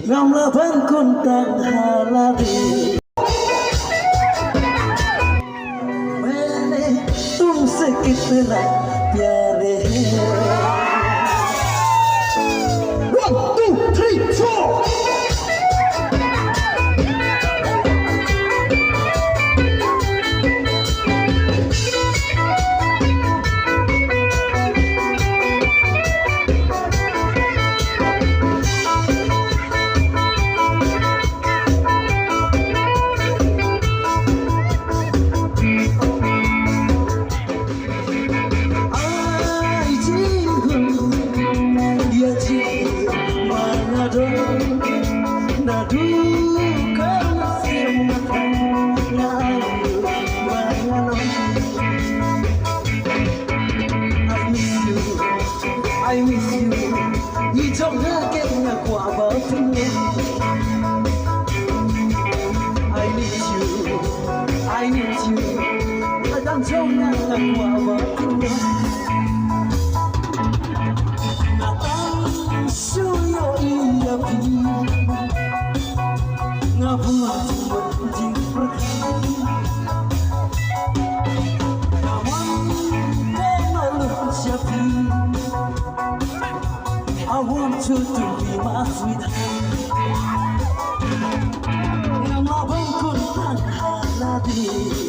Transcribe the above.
ngam kon tak haladi मैंने तुमसे कितना प्यार है 1 2 3 4 I miss you, you don't get me qua vào tình yêu. I miss you, ta đang trong nhà qua vào tình yêu. Na anh suy yo ia pi, na buat jing pergi. Na wan kenal siapa? I want you to be my sweetheart. Ngam abang kun tan haladi.